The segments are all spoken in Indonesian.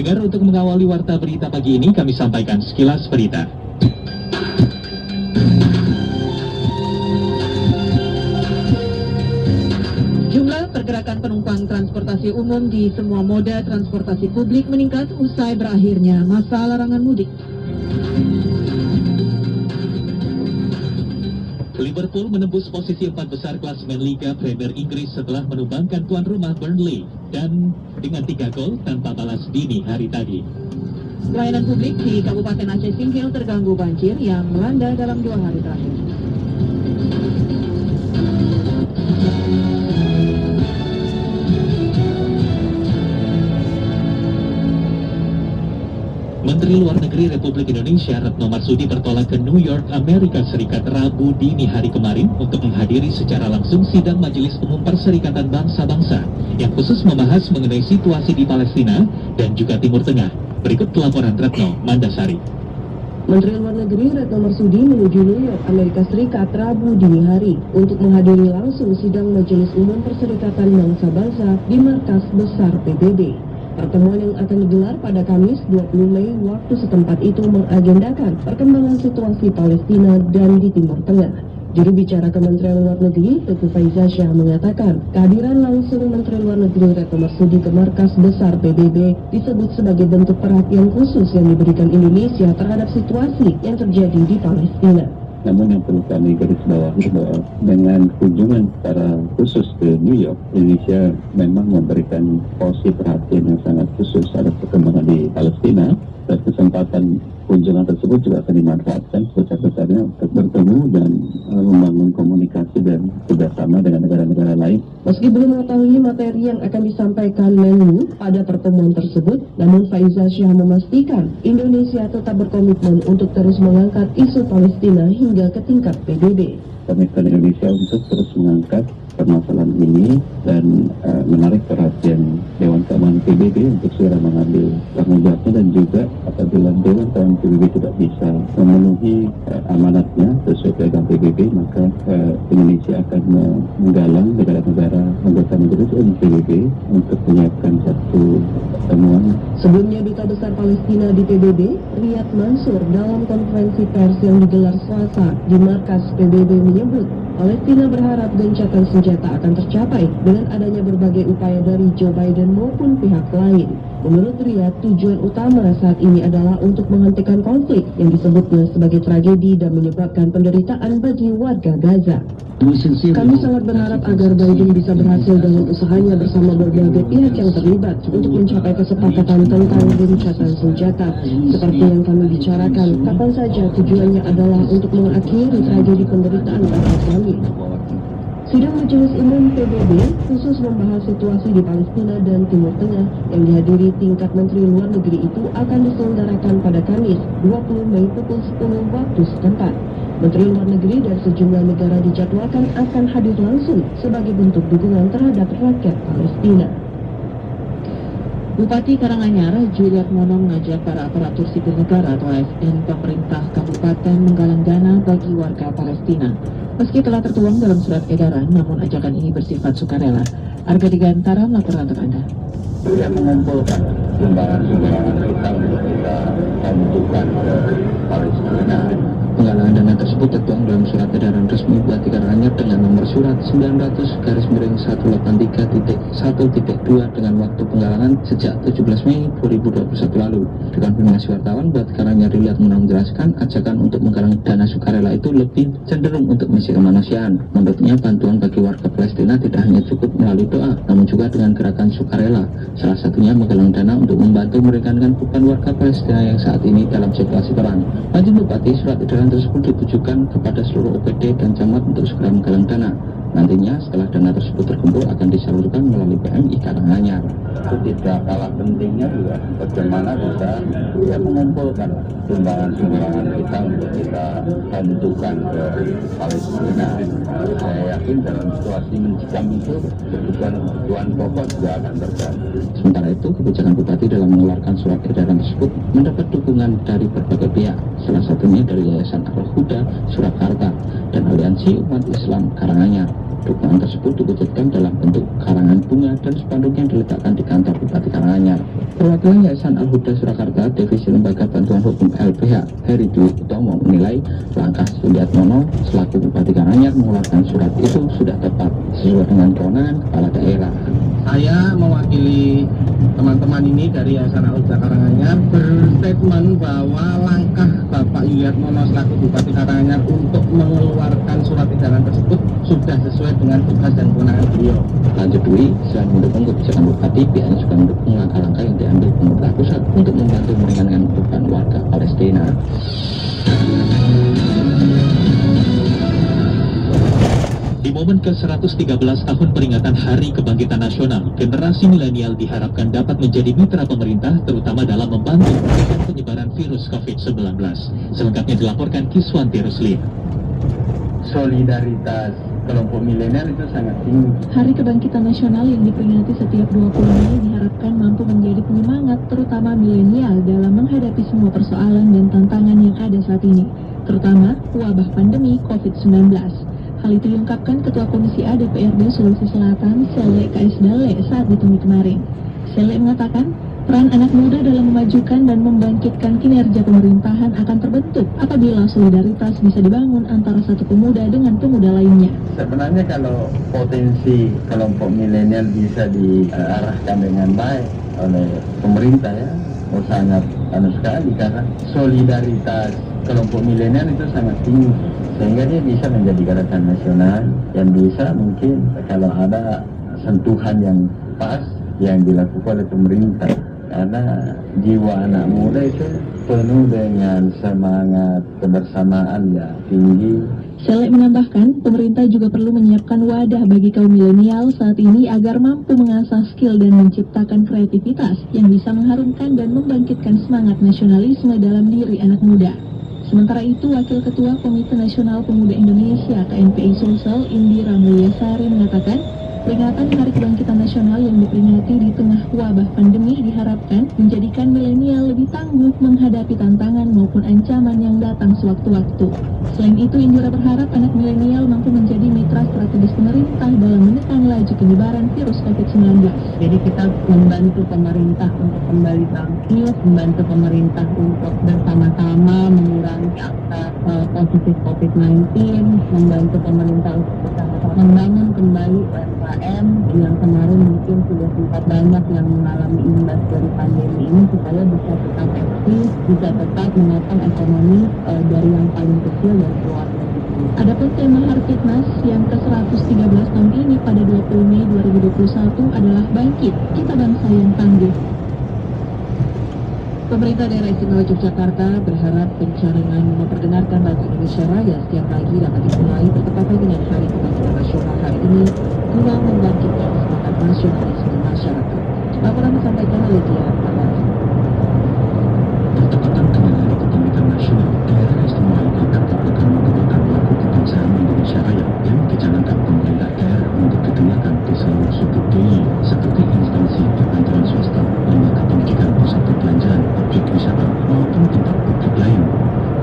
Pendengar, untuk mengawali warta berita pagi ini kami sampaikan sekilas berita. Jumlah pergerakan penumpang transportasi umum di semua moda transportasi publik meningkat usai berakhirnya masa larangan mudik. Liverpool menembus posisi 4 besar klasemen Liga Premier Inggris setelah menumbangkan tuan rumah Burnley dan dengan 3 gol tanpa balas dini hari tadi. Pelayanan publik di Kabupaten Aceh Singkil terganggu banjir yang melanda dalam 2 hari terakhir. Menteri Luar Negeri Republik Indonesia Retno Marsudi bertolak ke New York, Amerika Serikat Rabu dini hari kemarin untuk menghadiri secara langsung sidang Majelis Umum Perserikatan Bangsa-Bangsa yang khusus membahas mengenai situasi di Palestina dan juga Timur Tengah. Berikut laporan Retno Mandasari. Menteri Luar Negeri Retno Marsudi menuju New York, Amerika Serikat Rabu dini hari untuk menghadiri langsung sidang Majelis Umum Perserikatan Bangsa-Bangsa di markas besar PBB. Pertemuan yang akan digelar pada Kamis 20 Mei waktu setempat itu mengagendakan perkembangan situasi Palestina dan di Timur Tengah. Juru bicara Kementerian Luar Negeri, Teguh Faizasyah mengatakan, kehadiran langsung Menteri Luar Negeri Retno Marsudi ke markas besar PBB disebut sebagai bentuk perhatian khusus yang diberikan Indonesia terhadap situasi yang terjadi di Palestina. Namun yang perlu kami garis bawahi bahwa dengan kunjungan secara khusus ke New York, Indonesia memang memberikan porsi perhatian yang sangat khusus terhadap perkembangan di Palestina, dan kesempatan kunjungan tersebut juga akan dimanfaatkan sebesar-besarnya untuk bertemu dan membangun komunikasi dan kerjasama dengan negara-negara lain. Meski belum mengetahui materi yang akan disampaikan Menlu pada pertemuan tersebut, namun Faizasyah memastikan Indonesia tetap berkomitmen untuk terus mengangkat isu Palestina hingga ke tingkat PBB. Komitmen Indonesia untuk terus mengangkat permasalahan ini dan menarik perhatian Dewan Keamanan PBB untuk segera mengambil tanggung jawabnya, dan juga apabila Dewan Keamanan PBB tidak bisa memenuhi amanatnya sesuai piagam PBB, maka Indonesia akan menggalang negara-negara anggota Majelis Umum PBB untuk menyiapkan satu pertemuan. Sebelumnya Duta Besar Palestina di PBB, Riyad Mansur, dalam konferensi pers yang digelar Selasa di markas PBB menyebut Palestina berharap gencatan senjata akan tercapai dengan adanya berbagai upaya dari Joe Biden maupun pihak lain. Menurut Riyad, tujuan utama saat ini adalah untuk menghentikan konflik yang disebutnya sebagai tragedi dan menyebabkan penderitaan bagi warga Gaza. Kami sangat berharap agar Biden bisa berhasil dalam usahanya bersama berbagai pihak yang terlibat untuk mencapai kesepakatan tentang gencatan senjata. Seperti yang kami bicarakan, kapan saja tujuannya adalah untuk mengakhiri tragedi penderitaan rakyat kami. Sidang Majelis Umum PBB khusus membahas situasi di Palestina dan Timur Tengah yang dihadiri tingkat Menteri Luar Negeri itu akan diselenggarakan pada Kamis 20 Mei pukul 10 waktu setempat. Menteri Luar Negeri dari sejumlah negara dijadwalkan akan hadir langsung sebagai bentuk dukungan terhadap rakyat Palestina. Bupati Karanganyar, Juliat Mono, mengajak para aparatur sipil negara atau ASN pemerintah kabupaten menggalang dana bagi warga Palestina. Meski telah tertuang dalam surat edaran, namun ajakan ini bersifat sukarela. Arga Digantara melaporkan untuk Anda. Yang mengumpulkan sumbangan-sumbangan kita untuk kita tentukan ke Palestina. Penggalangan dana tersebut tertuang dalam surat edaran resmi Bupati Karanganyar dengan nomor surat 900/1.1.2 dengan waktu penggalangan sejak 17 Mei 2021 lalu. Dikonfirmasi wartawan, Bupati Karanganyar Juliat Mono menjelaskan ajakan untuk menggalang dana sukarela itu lebih cenderung untuk misi kemanusiaan. Menurutnya, bantuan bagi warga Palestina tidak hanya cukup melalui doa, namun juga dengan gerakan sukarela. Salah satunya menggalang dana untuk membantu meringankan beban warga Palestina yang saat ini dalam situasi perang. Lanjut Bupati, surat edaran tersebut ditujukan kepada seluruh OPD dan camat untuk segera menggalang dana. Nantinya setelah dana tersebut terkumpul akan disalurkan melalui PMI Karanganyar. Itu tidak kalah pentingnya juga bagaimana bisa mengumpulkan sumbangan-sumbangan kita untuk kita tentukan ke Palestina. Saya yakin dalam situasi mencekam itu kebutuhan pokok juga akan terganggu. Sementara itu, kebijakan Bupati dalam mengeluarkan surat edaran tersebut mendapat dukungan dari berbagai pihak, salah satunya dari Yayasan Al-Huda Surakarta dan Aliansi Umat Islam Karanganyar. Dukungan tersebut diwujudkan dalam bentuk karangan bunga dan spanduk yang diletakkan di kantor Bupati Karanganyar. Perwakilan Yayasan Al-Huda Surakarta, Divisi Lembaga Bantuan Hukum LBH, Heri Dwi Utomo menilai langkah Suliatmono selaku Bupati Karanganyar mengeluarkan surat itu sudah tepat sesuai dengan kewenangan kepala daerah. Saya mewakili teman-teman ini dari Yayasan Al-Huda Karanganyar berstatement bahwa langkah Bapak Suliatmono selaku Bupati Karanganyar untuk mengeluarkan surat edaran tersebut sudah sesuai dengan tugas dan kewenangan beliau. Lanjut Dwi, selain mendukung kebijakan Bupati, pihaknya juga mendukung langkah-langkah yang diambil pemerintah pusat untuk membantu meringankan beban warga Palestina. Di momen ke-113 tahun peringatan Hari Kebangkitan Nasional, generasi milenial diharapkan dapat menjadi mitra pemerintah terutama dalam membantu menekan penyebaran virus COVID-19. Selengkapnya dilaporkan Kiswanti Rusli. Solidaritas kelompok milenial itu sangat tinggi. Hari Kebangkitan Nasional yang diperingati setiap 20 Mei diharapkan mampu menjadi penyemangat terutama milenial dalam menghadapi semua persoalan dan tantangan yang ada saat ini, terutama wabah pandemi COVID-19. Hal itu diungkapkan Ketua Komisi A DPRD Sulawesi Selatan, Sele KS Dale, saat ditemui kemarin. Sele mengatakan, peran anak muda dalam memajukan dan membangkitkan kinerja pemerintahan akan terbentuk apabila solidaritas bisa dibangun antara satu pemuda dengan pemuda lainnya. Sebenarnya kalau potensi kelompok milenial bisa diarahkan dengan baik oleh pemerintah ya, sangat sekali karena solidaritas kelompok milenial itu sangat tinggi. Sehingga dia bisa menjadi gerakan nasional yang bisa mungkin kalau ada sentuhan yang pas yang dilakukan oleh pemerintah. Karena jiwa anak muda itu penuh dengan semangat kebersamaan yang tinggi. Sele menambahkan, pemerintah juga perlu menyiapkan wadah bagi kaum milenial saat ini agar mampu mengasah skill dan menciptakan kreativitas yang bisa mengharumkan dan membangkitkan semangat nasionalisme dalam diri anak muda. Sementara itu, Wakil Ketua Komite Nasional Pemuda Indonesia KNPI Sulsel Indira Mulyasari mengatakan, peringatan Hari Kebangkitan Nasional yang diperingati di tengah wabah pandemi diharapkan menjadikan milenial lebih tangguh menghadapi tantangan maupun ancaman yang datang sewaktu-waktu. Selain itu, Indira berharap anak milenial mampu menjadi mitra strategis pemerintah dalam menekan laju penyebaran virus COVID-19. Jadi kita membantu pemerintah untuk kembali bangkit, membantu pemerintah untuk bersama-sama mengurangi angka positif COVID-19, membantu pemerintah untuk bersama-sama membangun kembali UMKM yang kemarin mungkin sudah sempat banyak yang mengalami imbas dari pandemi ini supaya bisa tetap eksis, bisa tetap menopang ekonomi dari yang paling kecil dan keluarga. Adapun tema Harkitnas yang ke-113 tahun ini pada 20 Mei 2021 adalah Bangkit, Kita Bangsa yang Tangguh. Pemerintah Daerah Istimewa Yogyakarta berharap pencarangan memperdengarkan lagu Indonesia Raya setiap pagi dapat dimulai bertepatan dengan Hari Kebangkitan Nasional hari ini guna membangkitkan semangat nasionalisme masyarakat. Laporan disampaikan oleh Dia Pardana. Bertepatan dengan Hari Kebangkitan Nasional, Daerah Istimewa Yogyakarta akan membawakan lagu kebangsaan Indonesia Raya yang dicanangkan pemerintah daerah untuk digunakan di seluruh sudut DIY seperti instansi perkantoran swasta, lembaga pendidikan, pusat perbelanjaan, objek wisata, maupun tempat publik lain.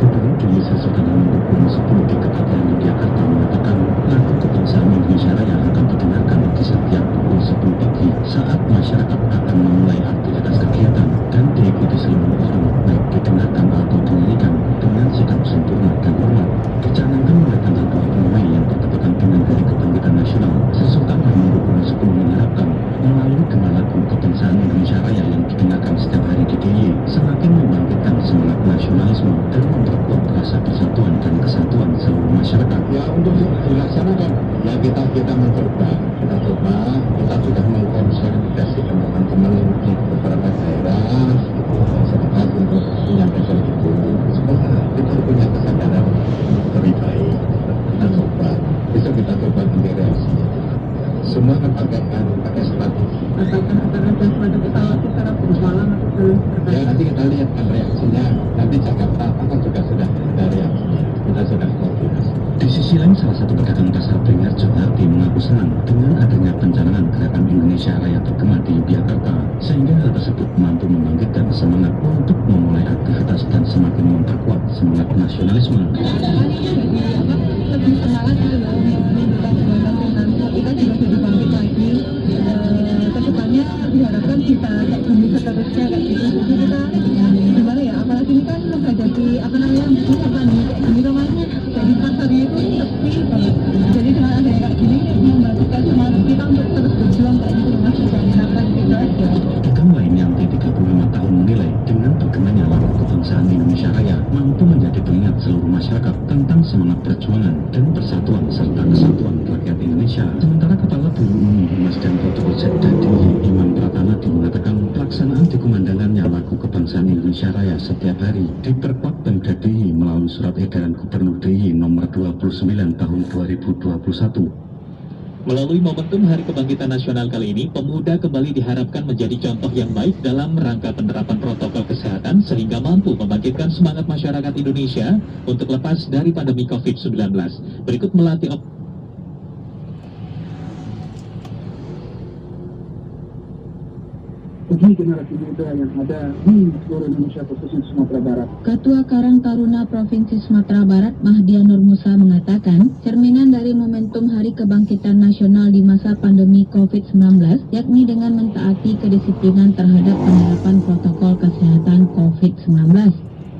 Gubernur DIY Sesultanan Hamengkubuwono X di Kepulauan Yogyakarta mengatakan lagu kebangsaan Indonesia Raya akan didengarkan di setiap pukul 10 pagi saat masyarakat akan memulai aktivitas kegiatan dan diikuti seluruh orang, baik didengarkan atau dinyanyikan dengan sikap sempurna dan hormat. Dicanangkan mulai tanggal 20 Mei yang bertepatan dengan Hari Kebangkitan Nasional, Sesultanan Hamengkubuwono X mengharapkan melalui dengan lagu kebangsaan Indonesia Raya yang didengarkan setiap hari di DIY semakin membangkitkan semangat nasionalisme dan memperkuat rasa persatuan dan kesatuan seluruh masyarakat. Ya untuk dilaksanakan, ya kita mencoba, kita sudah mengkonsolidasikan teman-teman di beberapa daerah, masyarakat untuk menyampaikan itu. Semoga kita punya kesadaran lebih baik. Kita coba, besok kita coba nanti reaksinya. Semua kan pakai strategi. Apakah akan ada suatu pesawat secara bermalam atau belum? Ya nanti kita lihat kan reaksinya. Nanti Jakarta kan juga sudah ada reaksinya. Kita sudah koordinasi. Di sisi lain, salah satu pedagang pasar Pringer Jakarta mengaku senang dengan adanya pencanangan gerakan Indonesia Raya terkenal di Yogyakarta, sehingga hal tersebut mampu membangkitkan semangat untuk memulai aktivitas dan semakin memperkuat semangat nasionalisme. Lebih semangat itu loh, kita juga sudah bangkit lagi diharapkan kita kayak gini seterusnya kayak gitu. Jadi kita gimana ya, apalagi ini kan menghadapi apa namanya pandemi kayak gini namanya, jadi pasarnya itu sepi banget. Jadi dengan adanya kayak gini membangkitkan semangat kita untuk terus berjuang kayak gitu mas, dan diharapkan gitu aja. Rekan lain yang T35 tahun menilai dengan terkenanya lagu kebangsaan Indonesia Raya mampu menjadi pengingat seluruh masyarakat tentang semangat perjuangan dan persatuan serta kesatuan rakyat Indonesia. Sementara Kepala Biro Umum Humas dan Protokol Sekda DIY Imam Pratanadi mengatakan pelaksanaan dikumandangkannya lagu kebangsaan Indonesia Raya setiap hari diperkuat Pemda DIY melalui surat edaran Gubernur DIY nomor 29 tahun 2021. Melalui momentum Hari Kebangkitan Nasional kali ini, pemuda kembali diharapkan menjadi contoh yang baik dalam rangka penerapan protokol kesehatan sehingga mampu membangkitkan semangat masyarakat Indonesia untuk lepas dari pandemi COVID-19. Berikut melatih bagi generasi muda yang ada di seluruh Indonesia khususnya Sumatera Barat. Ketua Karang Taruna Provinsi Sumatera Barat Mahdia Nur Musa mengatakan, cerminan dari momentum Hari Kebangkitan Nasional di masa pandemi COVID-19, yakni dengan mentaati kedisiplinan terhadap penerapan protokol kesehatan COVID-19.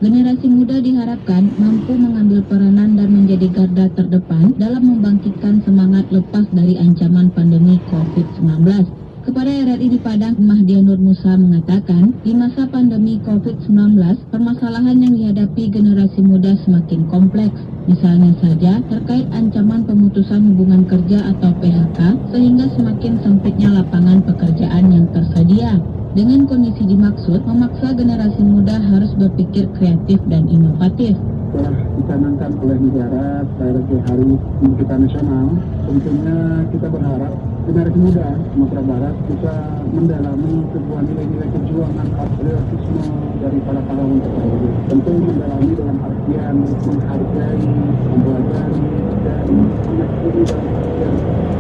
Generasi muda diharapkan mampu mengambil peranan dan menjadi garda terdepan dalam membangkitkan semangat lepas dari ancaman pandemi COVID-19. Kepada RRI di Padang, Mahdia Nur Musa mengatakan, di masa pandemi COVID-19, permasalahan yang dihadapi generasi muda semakin kompleks. Misalnya saja, terkait ancaman pemutusan hubungan kerja atau PHK, sehingga semakin sempitnya lapangan pekerjaan yang tersedia. Dengan kondisi dimaksud, memaksa generasi muda harus berpikir kreatif dan inovatif. Telah dicanangkan oleh negara sebagai Hari Kebangkitan Nasional, tentunya kita berharap generasi muda Sumatera Barat bisa mendalami sebuah nilai-nilai perjuangan patriotisme dari para pahlawan terdahulu. Tentu mendalami dalam artian menghargai, mempelajari, dan mengakui dalam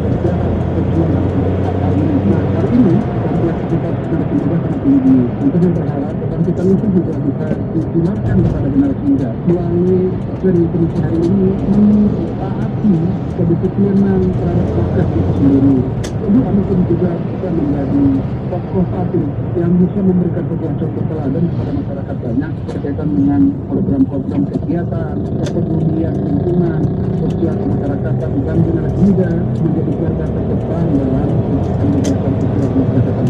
sejarah perjuangan hal ini. Nah, hari ini kompleksitas generasi muda sangat tinggi. Tentunya berharap kebangkitan itu juga bisa ditularkan kepada generasi muda. Melalui tradisi hari ini mentaati kedisiplinan terhadap proses itu sendiri. Jadi kami pun juga bisa menjadi tokoh satu yang bisa memberikan sebuah contoh teladan kepada masyarakat banyak berkaitan dengan program-program kegiatan, kepedulian lingkungan, sosial kemasyarakatan dan generasi muda menjadi garda terdepan dalam kegiatan sosial kemasyarakatan.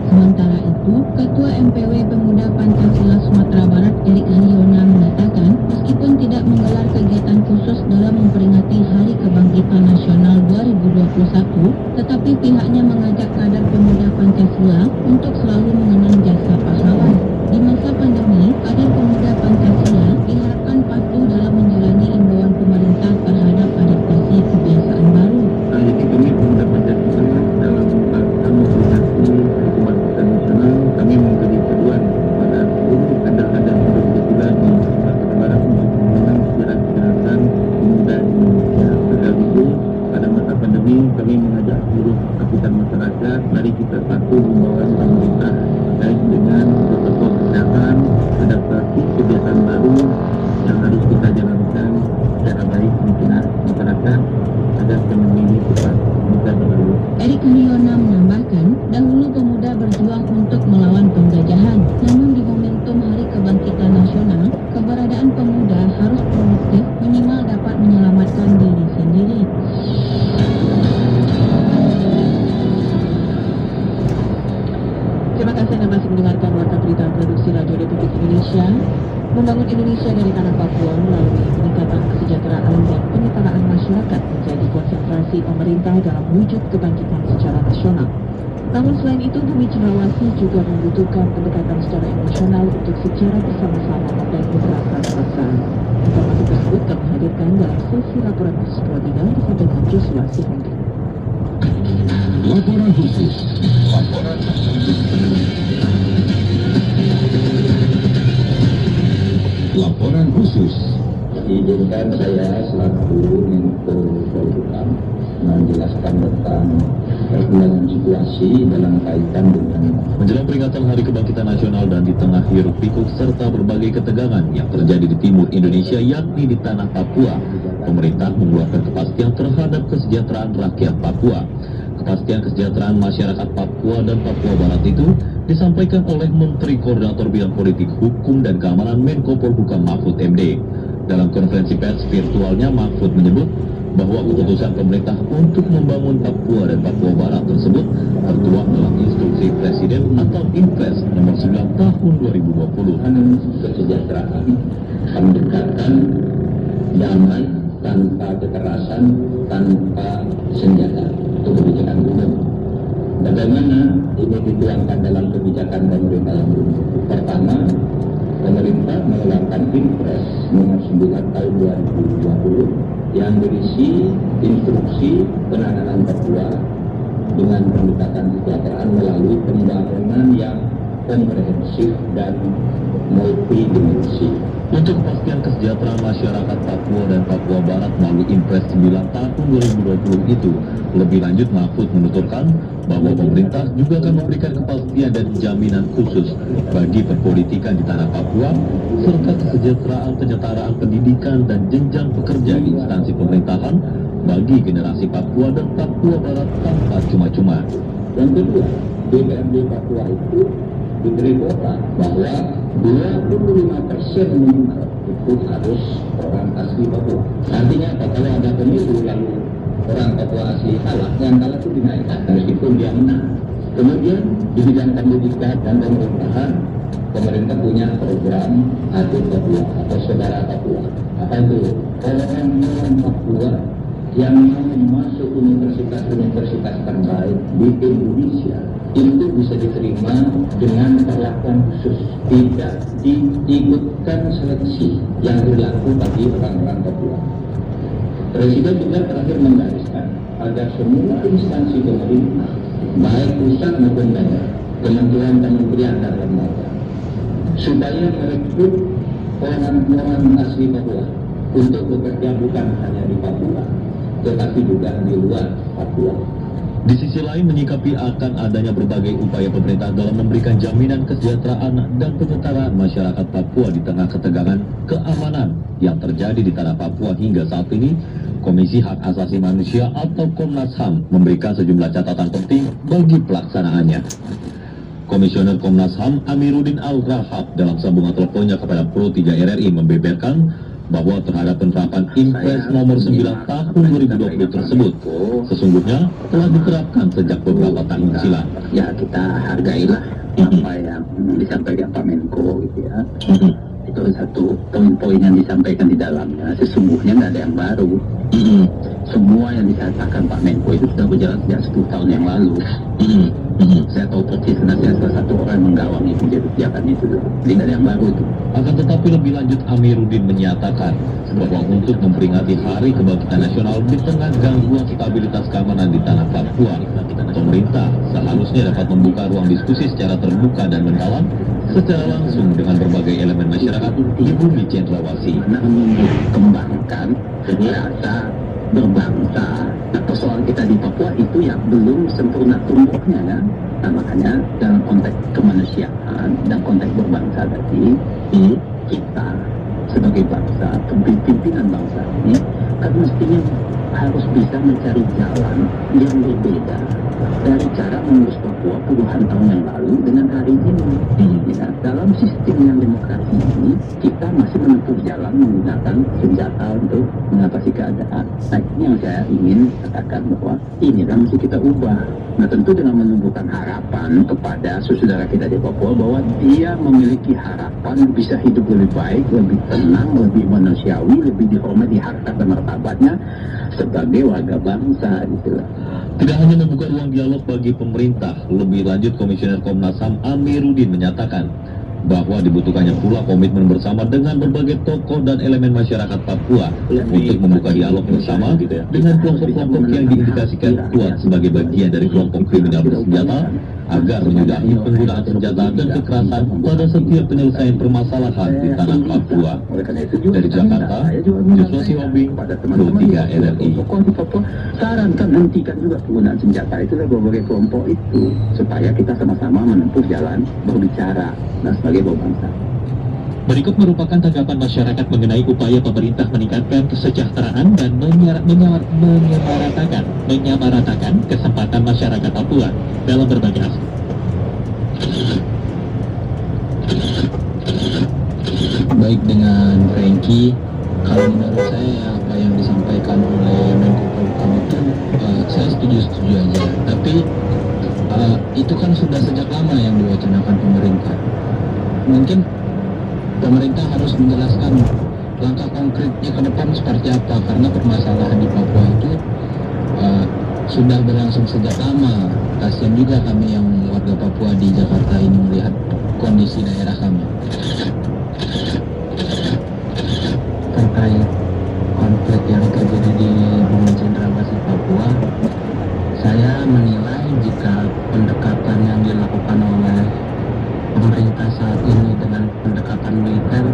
Sementara itu, Ketua MPW Pemuda Pancasila Sumatera Barat Erik Haryona mengatakan, meskipun tidak menggelar kegiatan khusus dalam memperingati Hari Kebangkitan Nasional 2021, tetapi pihaknya mengajak kader pemuda Pancasila untuk selalu mengenang jasa pahlawan. Di masa pandemi, kader pemuda Pancasila diharapkan patuh dalam menjalani imbauan pemerintah terhadap adaptasi kebiasaan baru. Jadi kami pemuda Pancasila dalam rangka memperingati Hari Kebangkitan Nasional, kami memberi seruan kepada seluruh kader-kader Pancasila di Sumatera Barat untuk mengenang sejarah kejahatan pemuda Indonesia terdahulu. Pada masa pandemi, kami mengajak seluruh lapisan masyarakat, mari kita patuh imbauan pemerintah terkait dengan protokol kesehatan, adaptasi kebiasaan baru yang harus kita jalankan secara baik di tengah masyarakat agar pandemi ini cepat bisa berlalu. Erik Haryona menambahkan, dahulu pemuda berjuang untuk melawan penjajahan, namun di momentum Hari Kebangkitan Nasional, keberadaan pemuda harus produktif minimal dapat menyelamatkan diri sendiri. Terima kasih Anda masih mendengarkan Warta Berita Produksi Radio Republik Indonesia. Membangun Indonesia dari tanah Papua melalui peningkatan kesejahteraan dan penyetaraan masyarakat menjadi konsentrasi pemerintah dalam wujud kebangkitan secara nasional. Namun selain itu, Bumi Cenderawasih juga membutuhkan pendekatan secara emosional untuk secara bersama-sama membangun rasa kebangsaan. Informasi tersebut kami hadirkan dalam sesi laporan khusus 23 disampaikan Joshua Sihombing. Laporan khusus. Laporan khusus. Izinkan saya selaku Menko Polhukam menjelaskan tentang perkembangan situasi dalam kaitan dengan menjelang peringatan Hari Kebangkitan Nasional dan di tengah hiruk pikuk serta berbagai ketegangan yang terjadi di timur Indonesia yakni di tanah Papua, pemerintah mengeluarkan kepastian terhadap kesejahteraan rakyat Papua. kepastian kesejahteraan masyarakat Papua dan Papua Barat itu disampaikan oleh Menteri Koordinator Bidang Politik, Hukum, dan Keamanan Menko Polhukam Mahfud MD. Dalam konferensi pers virtualnya, Mahfud menyebut bahwa keputusan pemerintah untuk membangun Papua dan Papua Barat tersebut tertuang dalam instruksi Presiden atau Impres nomor 9 tahun 2020. Kesejahteraan, pendekatan damai tanpa kekerasan, tanpa senjata, itu kebijakan umum. Bagaimana ini dituangkan dalam kebijakan pemerintah yang umum? Pertama, pemerintah mengeluarkan Impres nomor 9 tahun 2020 yang berisi instruksi penanganan Papua dengan pendekatan kesejahteraan melalui pembangunan yang komprehensif dan multidimensi. Untuk kepastian kesejahteraan masyarakat Papua dan Papua Barat melalui Impres 9 tahun 2020 itu, lebih lanjut Mahfud menuturkan bahwa pemerintah juga akan memberikan kepastian dan jaminan khusus bagi perpolitikan di tanah Papua, serta kesejahteraan penyetaraan pendidikan dan jenjang pekerja di instansi pemerintahan bagi generasi Papua dan Papua Barat tanpa cuma-cuma. Yang kedua, DPRD Papua itu diberi kuota bahwa 25% minimal itu harus orang asli Papua. Artinya apa? Kalau ada pemilu lalu orang Papua asli kalah, yang kalah itu dinaikkan meskipun dia menang. Kemudian di bidang pendidikan dan pemerintahan, pemerintah punya program Adik Papua atau Saudara Papua. Apa itu? Orang-orang Papua yang mau masuk universitas terbaik di Indonesia itu bisa diterima dengan perlakuan khusus, tidak diikutkan seleksi yang berlaku bagi orang-orang Papua. Presiden juga terakhir menggariskan agar semua instansi pemerintah, baik pusat maupun daerah, kementerian dan lembaga, supaya merekrut orang-orang asli Papua untuk bekerja bukan hanya di Papua, tetapi juga di luar Papua. Di sisi lain, menyikapi akan adanya berbagai upaya pemerintah dalam memberikan jaminan kesejahteraan dan penyetaraan masyarakat Papua di tengah ketegangan keamanan yang terjadi di tanah Papua hingga saat ini, Komisi Hak Asasi Manusia atau Komnas HAM memberikan sejumlah catatan penting bagi pelaksanaannya. Komisioner Komnas HAM Amiruddin Al-Rahab dalam sambungan teleponnya kepada Pro 3 RRI membeberkan bahwa terhadap penerapan Impres nomor 9 tahun 2020 tersebut sesungguhnya telah diterapkan sejak beberapa tahun silam. Ya, kita hargailah apa yang disampaikan Pak Menko gitu ya. Itu satu poin-poin yang disampaikan di dalamnya. Sesungguhnya nggak ada yang baru. Semua yang dikatakan Pak Menko itu sudah berjalan sejak 10 tahun yang lalu. Saya tahu persis karena saya salah satu orang yang menggawangi kebijakan itu. Jadi nggak ada yang baru itu. Akan tetapi lebih lanjut, Amiruddin menyatakan bahwa untuk memperingati Hari Kebangkitan Nasional di tengah gangguan stabilitas keamanan di tanah Papua, pemerintah seharusnya dapat membuka ruang diskusi secara terbuka dan mendalam secara langsung dengan berbagai elemen masyarakat di bumi cendrawasih. Kembangkan rasa berbangsa. Nah, persoalan kita di Papua itu yang belum sempurna tumbuhnya kan. Nah, makanya dalam konteks kemanusiaan dan konteks berbangsa tadi, kita sebagai bangsa, pimpinan bangsa ini kan mestinya harus bisa mencari jalan yang berbeda dari cara mengurus Papua puluhan tahun yang lalu dengan hari ini. Ya, dalam sistem yang demokrasi ini, kita masih menempuh jalan menggunakan senjata untuk mengatasi keadaan. Nah, ini yang saya ingin katakan bahwa ini kan mesti kita ubah. Nah, tentu dengan menumbuhkan harapan kepada saudara kita di Papua bahwa dia memiliki harapan bisa hidup lebih baik, lebih tenang, lebih manusiawi, lebih dihormati harkat dan martabatnya sebagai warga bangsa gitu. Tidak hanya membuka ruang dialog bagi pemerintah, lebih lanjut Komisioner Komnas HAM Amiruddin menyatakan bahwa dibutuhkannya pula komitmen bersama dengan berbagai tokoh dan elemen masyarakat Papua untuk membuka dialog bersama dengan kelompok-kelompok yang diindikasikan kuat sebagai bagian dari kelompok kriminal bersenjata agar menyudahi penggunaan senjata dan kekerasan pada setiap penyelesaian permasalahan di tanah Papua. Dari Jakarta, Joshua Sihombing, Pro 3 RRI. Sarankan hentikan juga penggunaan senjata itu dari berbagai kelompok itu supaya kita sama-sama menempuh jalan berbicara sebagai bangsa. Berikut merupakan tanggapan masyarakat mengenai upaya pemerintah meningkatkan kesejahteraan dan menyamaratakan kesempatan masyarakat Papua dalam berbagai aspek. Baik dengan Frankie, kalau menurut saya apa yang disampaikan oleh Menko Polhukam itu saya setuju aja. Tapi itu kan sudah sejak lama yang diwacanakan pemerintah. Mungkin pemerintah harus menjelaskan langkah konkretnya ke depan seperti apa, karena permasalahan di Papua itu sudah berlangsung sejak lama. Kasian juga kami yang warga Papua di Jakarta ini melihat kondisi daerah kami. Terkait konflik yang terjadi di Bumi Cendrawasih Papua, saya menilai jika pendekatan yang dilakukan oleh pemerintah saat ini dengan pendekatan militer,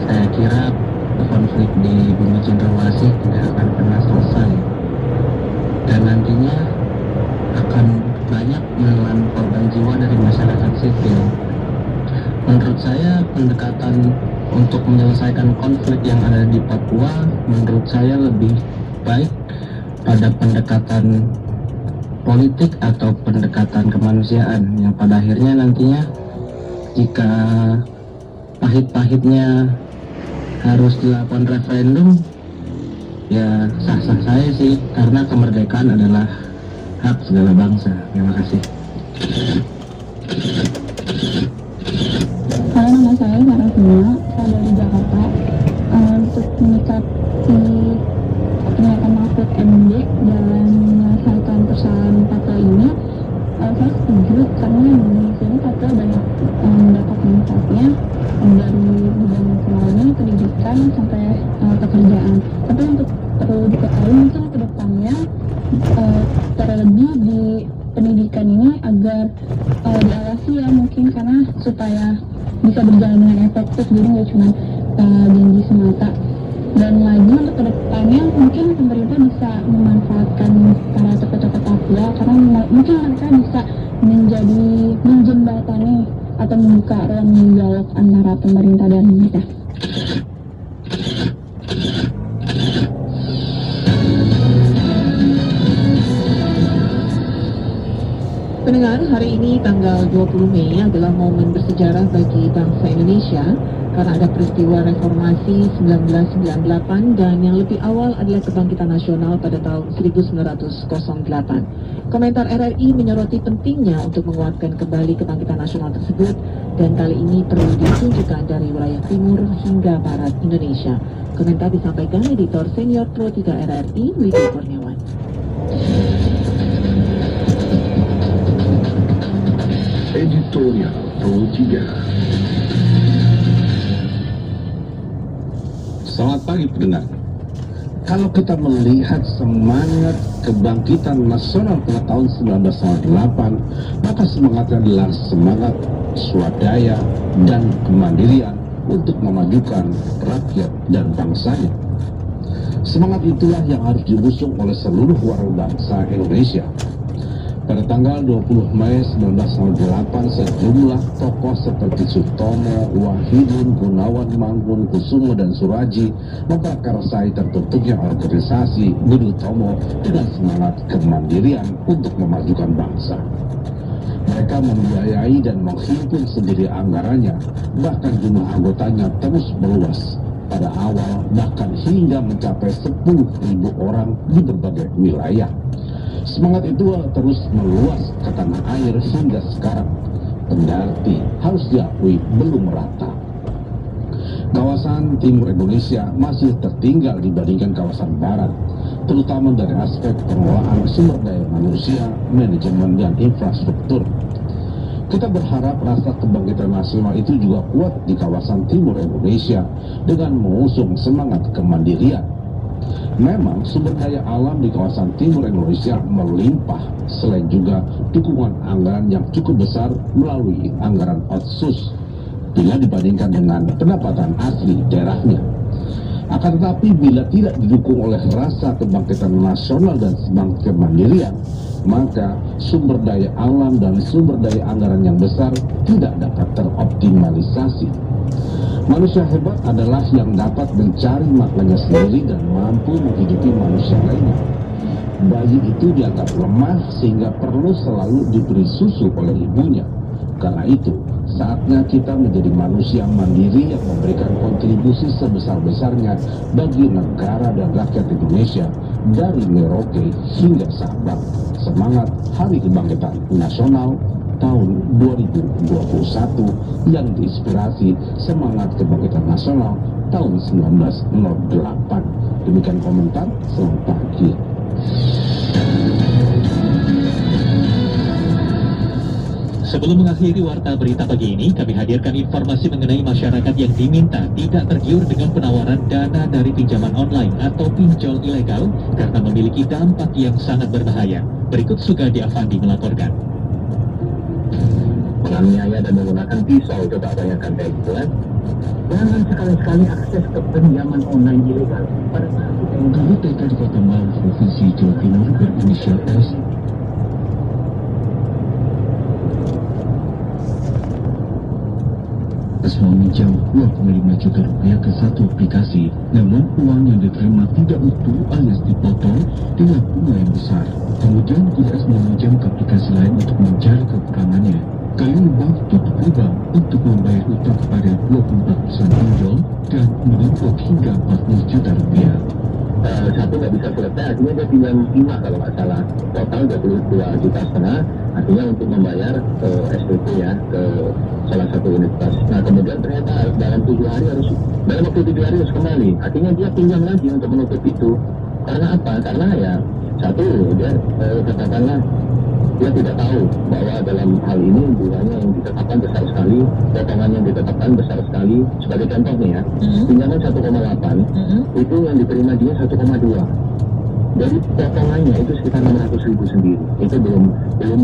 saya kira konflik di Bumi Cendrawasih tidak akan pernah selesai dan nantinya akan banyak menelan korban jiwa dari masyarakat sipil. Menurut saya pendekatan untuk menyelesaikan konflik yang ada di Papua menurut saya lebih baik pada pendekatan politik atau pendekatan kemanusiaan yang pada akhirnya nantinya jika pahit-pahitnya harus dilakukan referendum, ya sah-sah saya sih, karena kemerdekaan adalah hak segala bangsa. Terima kasih. Halo, nama saya Sarah Fina, saya dari Jakarta. Untuk menyikapi kenaikan Mahfud MD dan menyelesaikan persoalan Papua ini, saya setuju karena di sini Papua banyak mendapat manfaatnya dari bidang ekonomi, pendidikan sampai pekerjaan. Tapi untuk perlu diketahui mungkin ke depannya terlebih di pendidikan ini agar diawasi ya, mungkin karena supaya bisa berjalan dengan efektif, jadi nggak cuma janji semata. Dan lagi untuk kedepannya mungkin pemerintah bisa memanfaatkan para tokoh-tokoh Papua karena mungkin mereka bisa menjembatani atau membuka ruang dialog antara pemerintah dan mereka. Pendengar, hari ini tanggal 20 Mei adalah momen bersejarah bagi bangsa Indonesia karena ada peristiwa reformasi 1998 dan yang lebih awal adalah kebangkitan nasional pada tahun 1908. Komentar RRI menyoroti pentingnya untuk menguatkan kembali kebangkitan nasional tersebut dan kali ini perlu ditunjukkan dari wilayah timur hingga barat Indonesia. Komentar disampaikan editor senior Pro 3 RRI, Widi Kurniawan. Editorial Pro 3. Selamat pagi pendengar. Kalau kita melihat semangat kebangkitan nasional pada tahun 1998, maka semangatnya adalah semangat swadaya dan kemandirian untuk memajukan rakyat dan bangsanya. Semangat itulah yang harus diusung oleh seluruh warga bangsa Indonesia. Pada tanggal 20 Mei 1998, sejumlah tokoh seperti Sutomo, Wahidin, Gunawan, Manggun, Kusumo, dan Suraji memprakarsai terbentuknya organisasi Budi Utomo dengan semangat kemandirian untuk memajukan bangsa. Mereka membiayai dan menghimpun sendiri anggarannya, bahkan jumlah anggotanya terus meluas. Pada awal bahkan hingga mencapai 10.000 orang di berbagai wilayah. Semangat itu terus meluas ke tanah air hingga sekarang. Kendati harus diakui belum merata. Kawasan timur Indonesia masih tertinggal dibandingkan kawasan barat, terutama dari aspek pengelolaan sumber daya manusia, manajemen, dan infrastruktur. Kita berharap rasa kebangkitan nasional itu juga kuat di kawasan timur Indonesia dengan mengusung semangat kemandirian. Memang sumber daya alam di kawasan timur Indonesia melimpah, selain juga dukungan anggaran yang cukup besar melalui anggaran otsus bila dibandingkan dengan pendapatan asli daerahnya. Akan tetapi bila tidak didukung oleh rasa kebangkitan nasional dan semangat kemandirian, maka sumber daya alam dan sumber daya anggaran yang besar tidak dapat teroptimalisasi. Manusia hebat adalah yang dapat mencari maknanya sendiri dan mampu menghidupi manusia lainnya. Bayi itu dianggap lemah sehingga perlu selalu diberi susu oleh ibunya. Karena itu, saatnya kita menjadi manusia mandiri yang memberikan kontribusi sebesar-besarnya bagi negara dan rakyat Indonesia dari Merauke hingga Sabang. Semangat Hari Kebangkitan Nasional tahun 2021 yang diinspirasi semangat kebangkitan nasional tahun 1908. Demikian komentar, selamat pagi. Sebelum mengakhiri warta berita pagi ini, kami hadirkan informasi mengenai masyarakat yang diminta tidak tergiur dengan penawaran dana dari pinjaman online atau pinjol ilegal karena memiliki dampak yang sangat berbahaya. Berikut Sugandi Afandi melaporkan. Menganiaya dan menggunakan pisau, coba bayangkan kayak gitu kan. Jangan sekali-sekali akses ke pinjaman online ilegal. Pada saat kita Guru TK di Kota Malang, Provinsi Jawa Timur berinisial S meminjam 2,5 juta rupiah ke satu aplikasi, namun uang yang diterima tidak utuh alias dipotong dengan bunga yang besar. Kemudian Guru S meminjam ke aplikasi lain untuk mencari kekurangannya. Kali bank tutup lubang untuk membayar utang kepada 24 perusahaan pinjol dan menumpuk hingga 40 juta rupiah. Satu nggak bisa selesai, artinya dia pinjam 5 kalau nggak salah. Total 22,5 juta, artinya untuk membayar SPP ya, ke salah satu universitas. Nah kemudian ternyata dalam waktu 7 hari harus kembali. Artinya dia pinjam lagi untuk menutup itu. Karena apa? Karena ya satu dia katakanlah dia tidak tahu bahwa dalam hal ini bunganya yang ditetapkan besar sekali, potongan yang ditetapkan besar sekali. Sebagai contoh nih ya, pinjaman 1,8 itu yang diterima dia 1,2. Dari potongannya itu sekitar 600.000 sendiri. Itu belum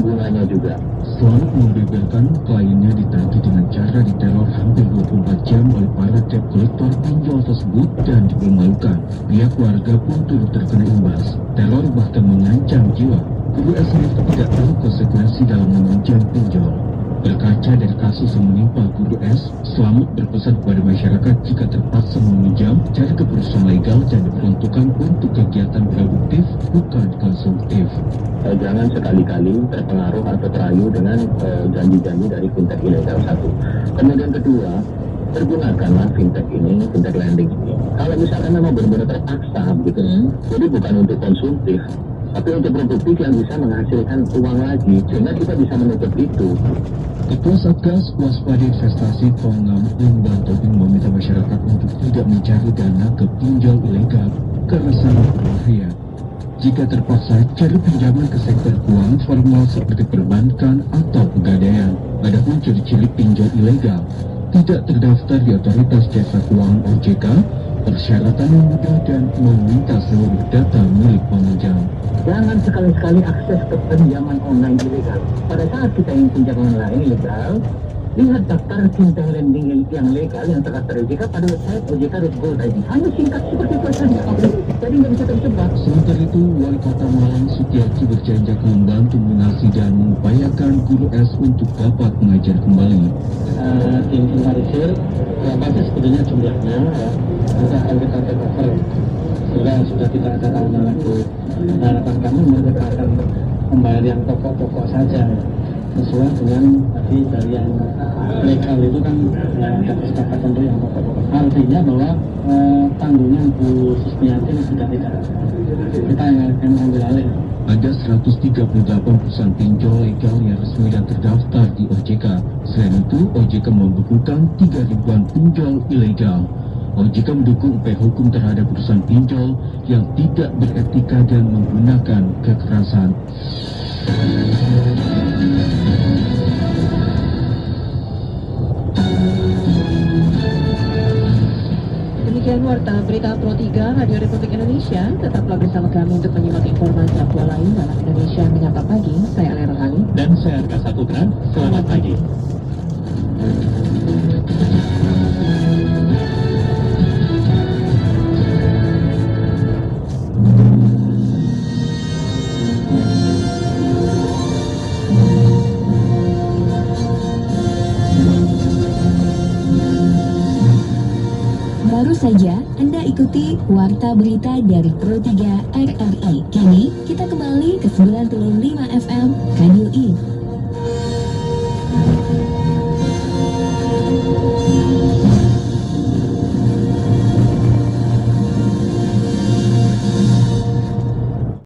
bunganya juga. Selamat membeberkan kliennya ditagih dengan cara diteror hampir 24 jam oleh para debt kolektor pinjol tersebut dan dipermalukan. Pihak warga pun turut terkena imbas. Teror bahkan mengancam jiwa. Guru S tidak tahu konsekuensi dalam meminjam pinjol. Berkaca dari kasus yang menimpa Guru S, Selamat berpesan kepada masyarakat jika terpaksa meminjam, cari keputusan legal dan diperuntukkan untuk kegiatan produktif, bukan konsumtif. Jangan sekali-kali terpengaruh atau terayu dengan janji-janji dari fintech ilegal satu. Kemudian kedua, pergunakanlah fintech ini, fintech lending ini. Kalau misalkan memang benar-benar terpaksa begitu, jadi bukan untuk konsumtif, tapi untuk produktif yang bisa menghasilkan uang lagi, sehingga kita bisa menutup itu. Ketua Satgas Waspada Investasi Pongam Imbang Tobing meminta masyarakat untuk tidak mencari dana ke pinjol ilegal karena sangat berbahaya. Jika terpaksa, cari pinjaman ke sektor keuangan formal seperti perbankan atau pegadaian. Adapun ciri-ciri pinjol ilegal, tidak terdaftar di Otoritas Jasa Keuangan OJK, persyaratan yang mudah dan meminta seluruh data milik peminjam. Jangan sekali-sekali akses ke pinjaman online ilegal. Pada saat kita ingin pinjaman online ilegal, lihat daftar fintech lending yang legal yang terdaftar OJK pada website ojk.go.id. Hanya singkat seperti itu saja. Jadi nggak bisa terjebak. Sementara itu, Wali Kota Malang Sutiaki berjanji akan membantu melunasi dan mengupayakan Guru S untuk dapat mengajar kembali. Tim inventarisir berapa sebetulnya jumlahnya ya, nanti akan kita take over sehingga sudah tidak ada tanggungan lagi. Harapan kami mereka akan membayar yang pokok-pokok saja sesuai dengan tadi dari yang legal itu kan ada kesepakatan untuk yang pokok-pokok. Artinya bahwa tanggungnya Bu Susmiati sudah tidak ada. Kita yang akan mengambil alih. Ada 138 perusahaan pinjol legal yang resmi dan terdaftar di OJK. Selain itu, OJK membekukan 3 ribuan pinjol ilegal. OJK mendukung upaya hukum terhadap perusahaan pinjol yang tidak beretika dan menggunakan kekerasan. Demikian warta berita Pro 3 Radio Republik Indonesia. Tetaplah bersama kami untuk menyimak informasi aktual lain dalam Indonesia Menyapa Pagi. Saya Alera Kali. Dan saya Arka Saputra. Selamat pagi. Baru saja Anda ikuti Warta Berita dari Pro 3 RRI. Kini kita kembali ke 95 FM Radio I.